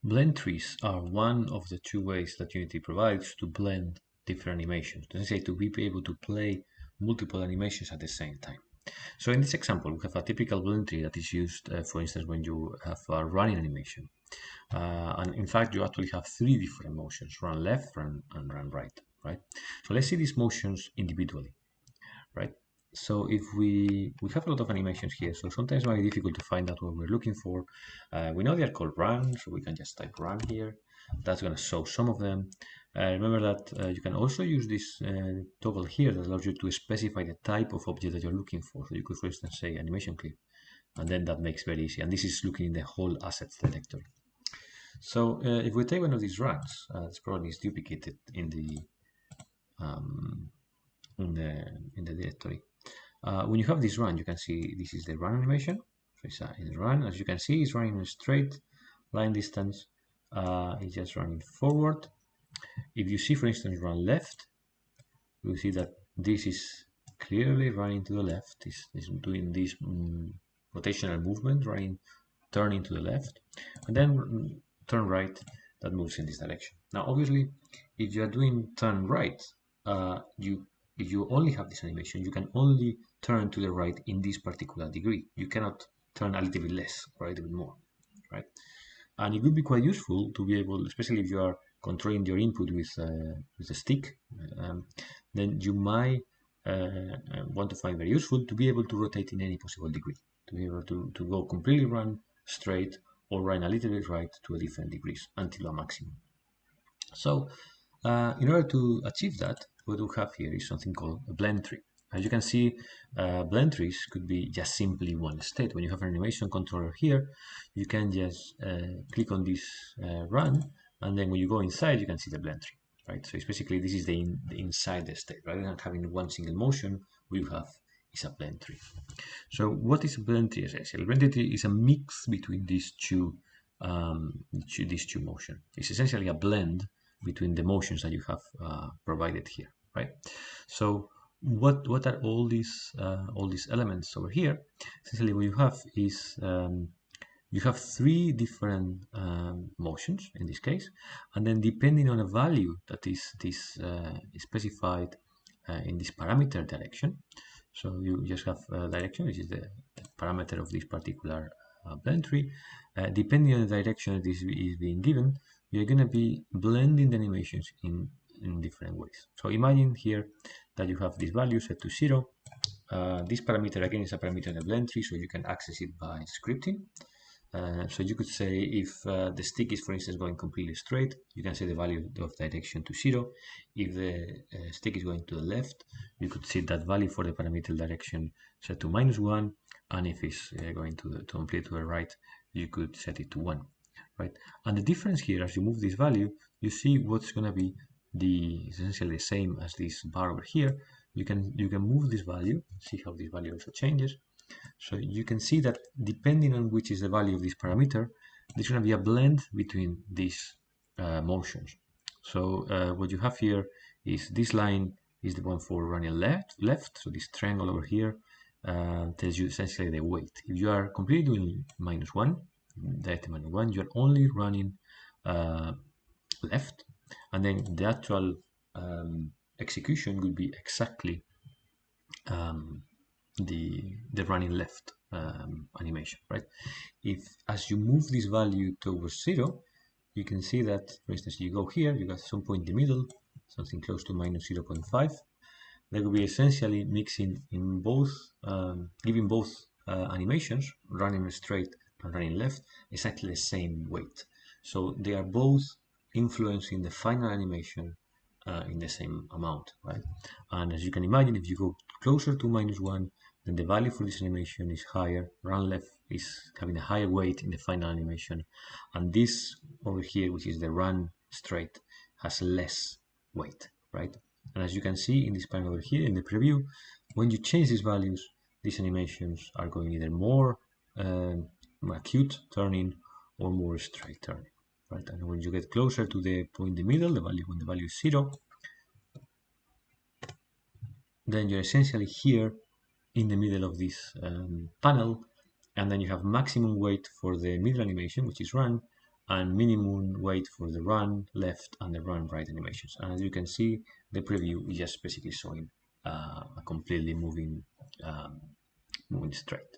Blend trees are one of the two ways that Unity provides to blend different animations. Let's say to be able to play multiple animations at the same time. So in this example, we have a typical blend tree that is used, for instance, when you have a running animation. And in fact, you actually have three different motions: run left, run, and run right. Right. So let's see these motions individually. Right. So if we have a lot of animations here, so sometimes it might be difficult to find out what we're looking for. We know they are called run, so we can just type run here. That's going to show some of them. Remember that you can also use this toggle here that allows you to specify the type of object that you're looking for. So you could, for instance, say animation clip, and then that makes very easy. And this is looking in the whole assets directory. So if we take one of these runs, this probably is duplicated in the um, in the directory. When you have this run, you can see this is the run animation. So it's a run. As you can see, it's running in a straight line distance. It's just running forward. If you see, for instance, run left, you see that this is clearly running to the left. It's doing this rotational movement, turning to the left, and then turn right, that moves in this direction. Now, obviously, if you are doing turn right, if you only have this animation, you can only turn to the right in this particular degree. You cannot turn a little bit less or a little bit more, right? And it would be quite useful to be able, especially if you are controlling your input with a stick, then you might want to find very useful to be able to rotate in any possible degree, to be able to go completely run straight or run a little bit right to a different degrees until a maximum. So in order to achieve that, what we have here is something called a blend tree. As you can see, blend trees could be just simply one state. When you have an animation controller here, you can just click on this run, and then when you go inside, you can see the blend tree, right? So it's basically, this is the inside the state. Rather than having one single motion, what you have is a blend tree. So what is a blend tree essentially? A blend tree is a mix between these two motions. It's essentially a blend between the motions that you have provided here, right? So what are all these elements over here? Essentially, what you have is you have three different motions in this case, and then depending on a value that is specified in this parameter direction. So you just have direction, which is the parameter of this particular blend tree. Depending on the direction that is being given, you're going to be blending the animations in different ways. So imagine here that you have this value set to 0. This parameter again is a parameter in the blend tree, so you can access it by scripting. So you could say if the stick is, for instance, going completely straight, you can set the value of direction to 0. If the stick is going to the left, you could set that value for the parameter direction set to -1. And if it's going to completely to the right, you could set it to 1. Right? And the difference here, as you move this value, you see what's going to be essentially the same as this bar over here. You can move this value, see how this value also changes. So you can see that depending on which is the value of this parameter, there's going to be a blend between these motions. So what you have here is this line is the one for running left. So this triangle over here tells you essentially the weight. If you are completely doing -1, directly -1, you're only running left, and then the actual execution would be exactly the running left animation, right? If as you move this value towards 0, you can see that, for instance, you go here, you got some point in the middle, something close to -0.5. That will be essentially mixing in both, giving both animations, running straight and running left, exactly the same weight. So they are both influencing the final animation in the same amount, right? And as you can imagine, if you go closer to -1, then the value for this animation is higher. Run left is having a higher weight in the final animation, and this over here, which is the run straight, has less weight, right? And as you can see in this panel over here in the preview, when you change these values, these animations are going either more acute turning or more straight turning, right? And when you get closer to the point in the middle, when the value is 0, then you're essentially here in the middle of this panel, and then you have maximum weight for the middle animation, which is run, and minimum weight for the run left and the run right animations. And as you can see, the preview is just basically showing a completely moving straight.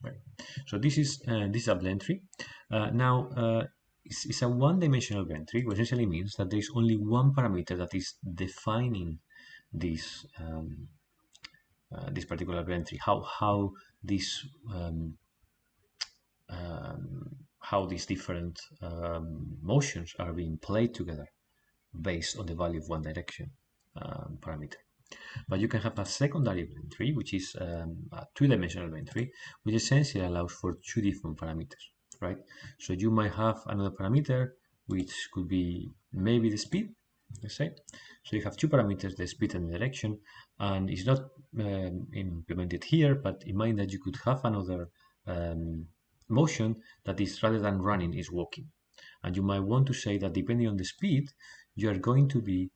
Right. So this is a blend tree. Now it's a one-dimensional blend tree, which essentially means that there is only one parameter that is defining this this particular blend tree. How this how these different motions are being played together based on the value of one direction parameter. But you can have a secondary blend tree, which is a two-dimensional blend tree, which essentially allows for two different parameters, right? So you might have another parameter, which could be maybe the speed, let's say. So you have two parameters, the speed and the direction, and it's not implemented here, but it might that you could have another motion that is, rather than running, is walking. And you might want to say that depending on the speed, you are going to be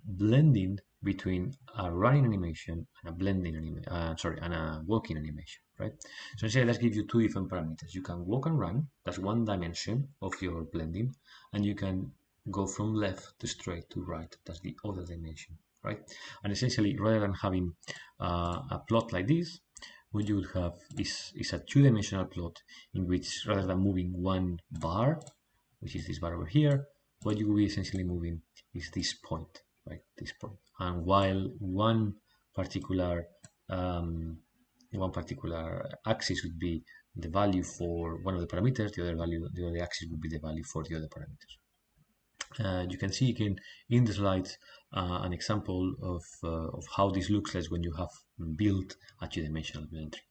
blending between a running animation and a blending and a walking animation, right? So instead, let's give you two different parameters. You can walk and run, that's one dimension of your blending, and you can go from left to straight to right, that's the other dimension, right? And essentially, rather than having a plot like this, what you would have is a two-dimensional plot in which, rather than moving one bar, which is this bar over here, what you will be essentially moving is this point, right? This point. And while one particular axis would be the value for one of the parameters, the other axis would be the value for the other parameters. You can see again in the slides an example of how this looks like when you have built a two-dimensional blend tree.